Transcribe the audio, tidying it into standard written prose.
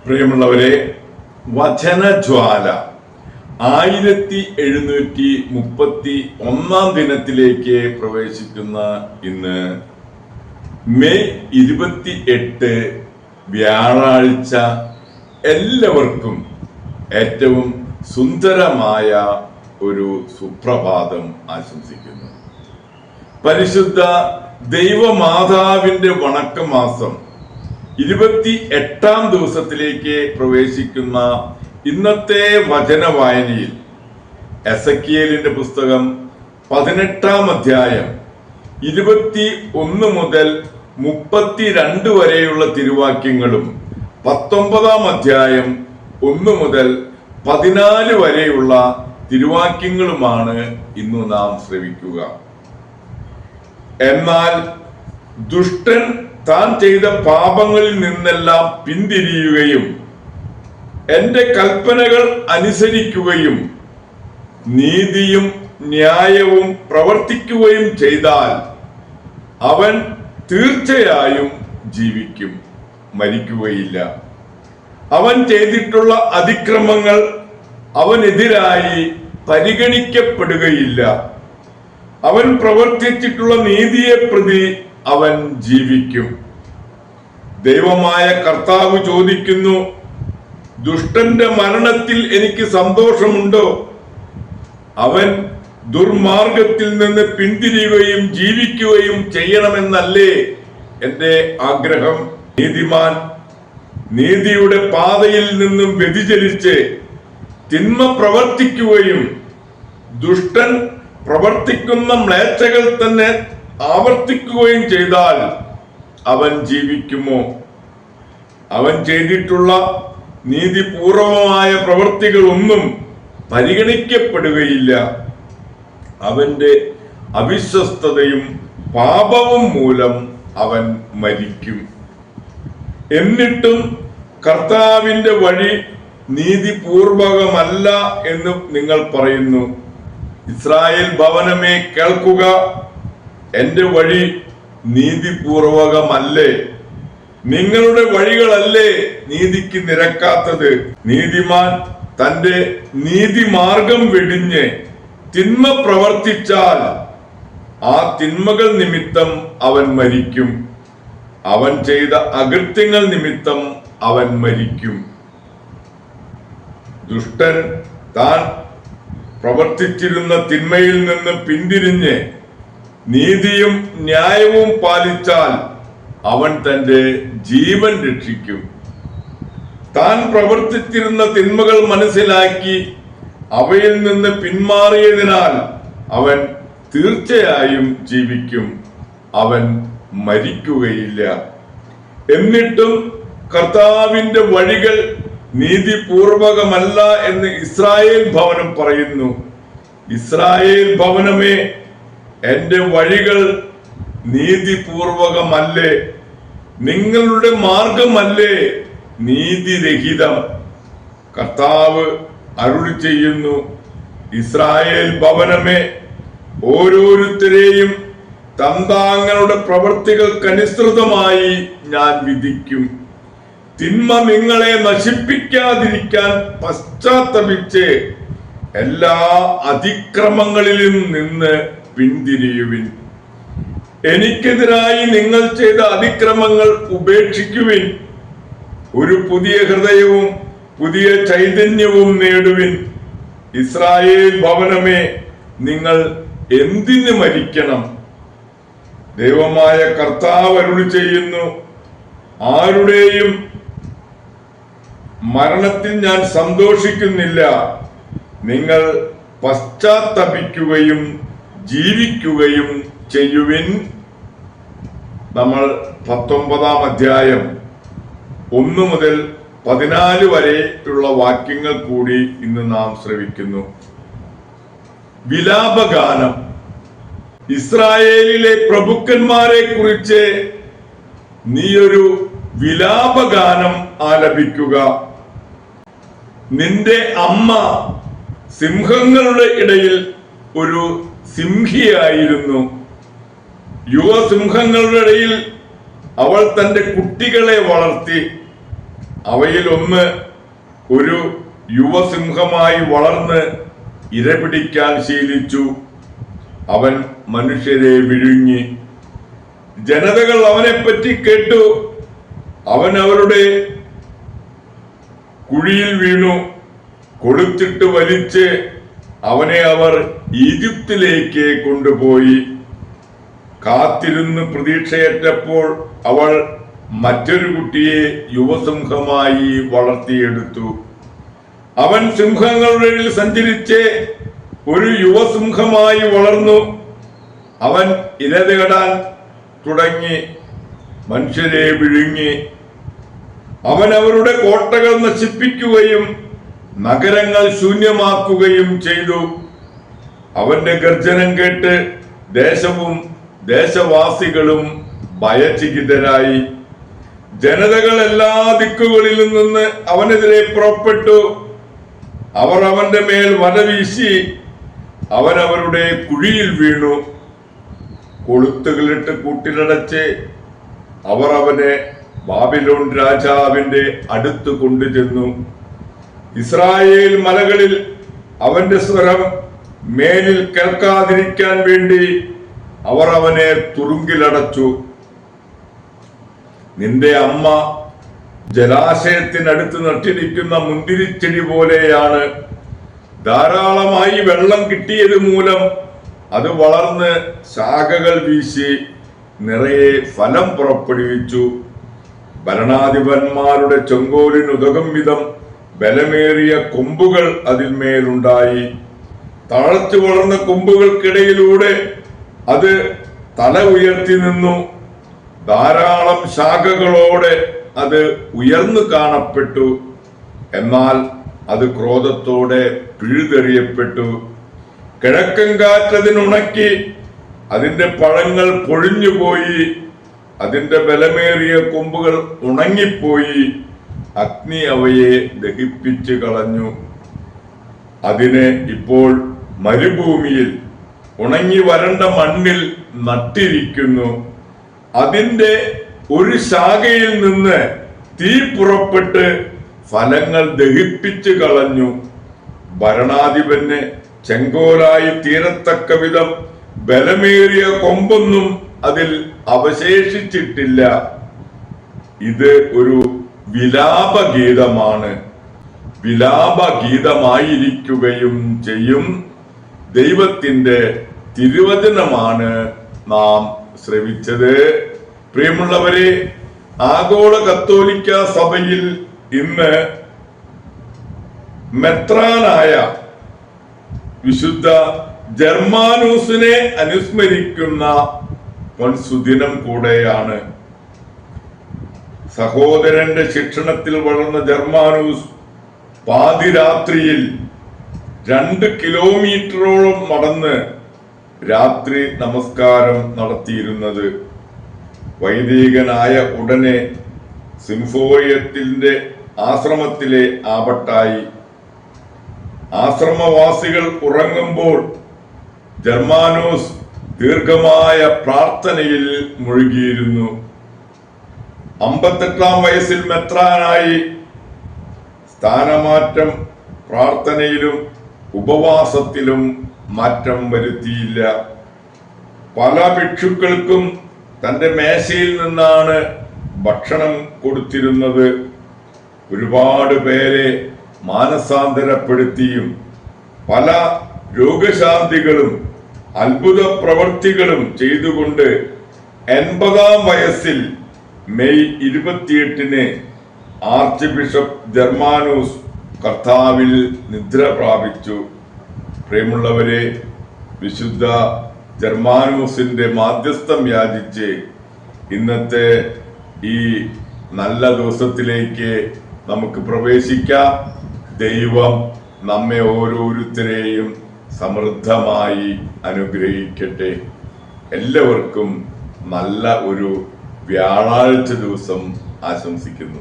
പ്രിയമുള്ളവരെ, വചനജ്വാല 1731 ദിനത്തിലേക്ക് പ്രവേശിക്കുന്ന ഇന്ന് മെയ് 28 വ്യാഴാഴ്ച എല്ലാവർക്കും ഏറ്റവും സുന്ദരമായ ഒരു സുപ്രഭാതം ആശംസിക്കുന്നു. പരിശുദ്ധ ദൈവമാതാവിന്റെ വണക്കമാസം 28 ദിവസത്തിലേക്ക് പ്രവേശിക്കുന്ന ഇന്നത്തെ വചന വായനയിൽ എസെക്കിയേലിന്റെ പുസ്തകം 18 അധ്യായം 21 മുതൽ 32 വരെയുള്ള തിരുവാക്യങ്ങളും 19 അധ്യായം 1 മുതൽ 14 വരെയുള്ള തിരുവാക്യങ്ങളുമാണ് ഇന്ന് നാം ശ്രവിക്കുക. എന്നാൽ ദുഷ്ടൻ താൻ ചെയ്ത പാപങ്ങളിൽ നിന്നെല്ലാം പിന്തിരിയുകയും എന്റെ കൽപ്പനകൾ അനുസരിക്കുകയും നീതിയും ന്യായവും പ്രവർത്തിക്കുകയും ചെയ്താൽ അവൻ തീർച്ചയായും ജീവിക്കും, മരിക്കുകയില്ല. അവൻ ചെയ്തിട്ടുള്ള അതിക്രമങ്ങൾ അവനെതിരായി പരിഗണിക്കപ്പെടുകയില്ല. അവൻ പ്രവർത്തിച്ചിട്ടുള്ള നീതിയെ പ്രതി അവൻ ജീവിക്കും. ദൈവമായ കർത്താവ് ചോദിക്കുന്നു, ദുഷ്ടന്റെ മരണത്തിൽ എനിക്ക് സന്തോഷമുണ്ടോ? അവൻ ദുർമാർഗത്തിൽ നിന്ന് പിന്തിരിയുകയും ജീവിക്കുകയും ചെയ്യണമെന്നല്ലേ എന്റെ ആഗ്രഹം? നീതിമാൻ നീതിയുടെ പാതയിൽ നിന്നും വ്യതിചലിച്ച് തിന്മ പ്രവർത്തിക്കുകയും ദുഷ്ടൻ പ്രവർത്തിക്കുന്ന മ്ലേച്ഛകൾ തന്നെ ആവർത്തിക്കുകയും ചെയ്താൽ അവൻ ജീവിക്കുമോ? അവൻ ചെയ്തിട്ടുള്ള നീതിപൂർവമായ പ്രവൃത്തികളൊന്നും പരിഗണിക്കപ്പെടുകയില്ല. അവന്റെ അവിശ്വസ്തതയും പാപവും മൂലം അവൻ മരിക്കും. എന്നിട്ടും കർത്താവിന്റെ വഴി നീതിപൂർവകമല്ല എന്ന് നിങ്ങൾ പറയുന്നു. ഇസ്രായേൽ ഭവനമേ, കേൾക്കുക, എന്റെ വഴി നീതിപൂർവകമല്ലേ? നിങ്ങളുടെ വഴികളല്ലേ നീതിക്ക് നിരക്കാത്തത്? നീതിമാൻ തന്റെ നീതിമാർഗം വെടിഞ്ഞ് തിന്മ പ്രവർത്തിച്ചാൽ ആ തിന്മകൾ നിമിത്തം അവൻ മരിക്കും. അവൻ ചെയ്ത അകൃത്യങ്ങൾ നിമിത്തം അവൻ മരിക്കും. ദുഷ്ടൻ താൻ പ്രവർത്തിച്ചിരുന്ന തിന്മയിൽ നിന്ന് പിന്തിരിഞ്ഞ് നീതിയും ന്യായവും പാലിച്ചാൽ അവൻ തന്റെ ജീവൻ രക്ഷിക്കും. താൻ പ്രവർത്തിച്ചിരുന്ന തിന്മകൾ മനസ്സിലാക്കി അവയിൽ നിന്ന് പിന്മാറിയതിനാൽ അവൻ തീർച്ചയായും ജീവിക്കും, അവൻ മരിക്കുകയില്ല. എന്നിട്ടും കർത്താവിന്റെ വഴികൾ നീതിപൂർവകമല്ല എന്ന് ഇസ്രായേൽ ഭവനം പറയുന്നു. ഇസ്രായേൽ ഭവനമേ, എന്റെ വഴികൾ നീതിപൂർവകമല്ലേ? നിങ്ങളുടെ മാർഗമല്ലേ നീതിരഹിതം? കർത്താവ് അരുളി ചെയ്യുന്നു, ഇസ്രായേൽ ഭവനമേ, ഓരോരുത്തരെയും തങ്ങളുടെ പ്രവൃത്തികൾക്കനുസൃതമായി ഞാൻ വിധിക്കും. തിന്മ നിങ്ങളെ നശിപ്പിക്കാതിരിക്കാൻ പശ്ചാത്തപിച്ച് എല്ലാ അതിക്രമങ്ങളിലും നിന്ന് പിന്തിരിയുവിൻ. എനിക്കെതിരായി നിങ്ങൾ ചെയ്ത അതിക്രമങ്ങൾ ഉപേക്ഷിക്കുവിൻ. ഒരു പുതിയ ഹൃദയവും പുതിയ ചൈതന്യവും നേടുവിൻ. ഇസ്രായേൽ ഭവനമേ, നിങ്ങൾ എന്തിന് മരിക്കണം? ദൈവമായ കർത്താവ് അരുളി ചെയ്യുന്നു, ആരുടെയും മരണത്തിൽ ഞാൻ സന്തോഷിക്കുന്നില്ല. നിങ്ങൾ പശ്ചാത്തപിക്കുകയും ജീവിക്കുകയും ചെയ്യുവിൻ. നമ്മൾ 19 അധ്യായം 1 മുതൽ 14 വരെയുള്ള വാക്യങ്ങൾ കൂടി ഇന്ന് നാം ശ്രവിക്കുന്നു. വിലാപഗാനം. ഇസ്രായേലിലെ പ്രഭുക്കന്മാരെ കുറിച്ച് നീയൊരു വിലാപഗാനം ആലപിക്കുക. നിന്റെ അമ്മ സിംഹങ്ങളുടെ ഇടയിൽ ഒരു സിംഹിയായിരുന്നു. യുവസിംഹങ്ങളുടെ ഇടയിൽ അവൾ തന്റെ കുട്ടികളെ വളർത്തി. അവയിൽ ഒന്ന് ഒരു യുവസിംഹമായി വളർന്ന് ഇരപിടിക്കാൻ ശീലിച്ചു. അവൻ മനുഷ്യരെ വിഴുങ്ങി. ജനതകൾ അവനെപ്പറ്റി കേട്ടു. അവൻ അവരുടെ കുഴിയിൽ വീണു. കൊളുത്തിട്ട് വലിച്ച് അവനെ അവർ ഈജിപ്തിലേക്ക് കൊണ്ടുപോയി. കാത്തിരുന്ന് പ്രതീക്ഷയറ്റപ്പോൾ അവൾ മറ്റൊരു കുട്ടിയെ യുവസിംഹമായി വളർത്തിയെടുത്തു. അവൻ സിംഹങ്ങളുടെ ഇടയിൽ സഞ്ചരിച്ച് ഒരു യുവസിംഹമായി വളർന്നു. അവൻ ഇര തേടാൻ തുടങ്ങി, മനുഷ്യരെ വിഴുങ്ങി. അവൻ അവരുടെ കോട്ടകൾ നശിപ്പിക്കുകയും നഗരങ്ങൾ ശൂന്യമാക്കുകയും ചെയ്തു. അവന്റെ ഗർജനം കേട്ട് ദേശവും ദേശവാസികളും ഭയചകിതരായി. ജനതകൾ എല്ലാ ദിക്കുകളിൽ നിന്ന് അവനെതിരെ പുറപ്പെട്ടു. അവർ അവന്റെ മേൽ വലവീശി. അവൻ അവരുടെ കുഴിയിൽ വീണു. കൊളുത്തുകളിട്ട് കൂട്ടിലടച്ച് അവർ അവനെ ബാബിലോൺ രാജാവിന്റെ അടുത്ത് കൊണ്ടുചെന്നു. ഇസ്രായേൽ മലകളിൽ അവന്റെ സ്വരം മേലിൽ കേൾക്കാതിരിക്കാൻ വേണ്ടി അവർ അവനെ തുറുങ്കിലടച്ചു. നിന്റെ അമ്മ ജലാശയത്തിനടുത്ത് നട്ടിരിക്കുന്ന മുന്തിരിച്ചെടി പോലെയാണ്. ധാരാളമായി വെള്ളം കിട്ടിയത് മൂലം അത് വളർന്ന് ശാഖകൾ വീശി നിറയെ ഫലം പുറപ്പെടുവിച്ചു. ഭരണാധിപന്മാരുടെ ചെങ്കോലിനുതകും വിധം ബലമേറിയ കൊമ്പുകൾ അതിന്മേലുണ്ടായി. തഴച്ചു വളർന്ന കൊമ്പുകൾക്കിടയിലൂടെ അത് തല ഉയർത്തി നിന്നു. ധാരാളം ശാഖകളോടെ അത് ഉയർന്നു കാണപ്പെട്ടു. എന്നാൽ അത് ക്രോധത്തോടെ പിഴുതെറിയപ്പെട്ടു. കിഴക്കൻ കാറ്റതിനുണക്കി. അതിന്റെ പഴങ്ങൾ പൊഴിഞ്ഞുപോയി. അതിന്റെ ബലമേറിയ കൊമ്പുകൾ ഉണങ്ങിപ്പോയി. അഗ്നി അവയെ ദഹിപ്പിച്ചു കളഞ്ഞു. അതിനെ ഇപ്പോൾ മരുഭൂമിയിൽ ഉണങ്ങി വരണ്ട മണ്ണിൽ നട്ടിരിക്കുന്നു. അതിന്റെ ഒരു ശാഖയിൽ നിന്ന് തീ പുറപ്പെട്ട് ഫലങ്ങൾ ദഹിപ്പിച്ചു കളഞ്ഞു. ഭരണാധിപന് ചെങ്കോലായി തീരത്തക്ക വിധം ബലമേറിയ കൊമ്പൊന്നും അതിൽ അവശേഷിച്ചിട്ടില്ല. ഇത് ഒരു വിലാപഗീതമാണ്. വിലാപഗീതമായിരിക്കുകയും ചെയ്യും. ദൈവത്തിന്റെ തിരുവചനമാണ് നാം ശ്രവിച്ചത്. പ്രിയമുള്ളവരെ, ആഗോള കത്തോലിക്ക സഭയിൽ ഇന്ന് മെത്രാനായ വിശുദ്ധ ജർമാനൂസിനെ അനുസ്മരിക്കുന്ന സുദിനം കൂടെയാണ്. സഹോദരന്റെ ശിക്ഷണത്തിൽ വളർന്ന ജർമാനൂസ് പാതിരാത്രിയിൽ 2 കിലോമീറ്ററോളം നടന്ന് രാത്രി നമസ്കാരം നടത്തിയിരുന്നത്. വൈദികനായ ഉടനെ സിംഫോയത്തിന്റെ ആശ്രമത്തിലെ ആപട്ടായി. ആശ്രമവാസികൾ ഉറങ്ങുമ്പോൾ ജർമാനോസ് ദീർഘമായ പ്രാർത്ഥനയിൽ മുഴുകിയിരുന്നു. 58-ാം വയസ്സിൽ മെത്രാനായി. സ്ഥാനമാറ്റം പ്രാർത്ഥനയിലും ഉപവാസത്തിലും മാറ്റം വരുത്തിയില്ല. പല ഭിക്ഷുക്കൾക്കും തന്റെ മേശയിൽ നിന്നാണ് ഭക്ഷണം കൊടുത്തിരുന്നത്. ഒരുപാട് പേരെ മാനസാന്തരപ്പെടുത്തിയും പല രോഗശാന്തികളും അത്ഭുത പ്രവർത്തികളും ചെയ്തുകൊണ്ട് 80-ാം വയസ്സിൽ മെയ് 28-ന് ആർച്ച് ബിഷപ്പ് ജർമാനൂസ് കർത്താവിൽ നിദ്ര പ്രാപിച്ചു. പ്രിയമുള്ളവരെ, വിശുദ്ധ ജർമാനൂസിന്റെ മാധ്യസ്ഥം യാചിച്ച് ഇന്നത്തെ ഈ നല്ല ദിവസത്തിലേക്ക് നമുക്ക് പ്രവേശിക്കാം. ദൈവം നമ്മെ ഓരോരുത്തരെയും സമൃദ്ധമായി അനുഗ്രഹിക്കട്ടെ. എല്ലാവർക്കും നല്ല ഒരു വ്യാഴാഴ്ച ദിവസം ആശംസിക്കുന്നു.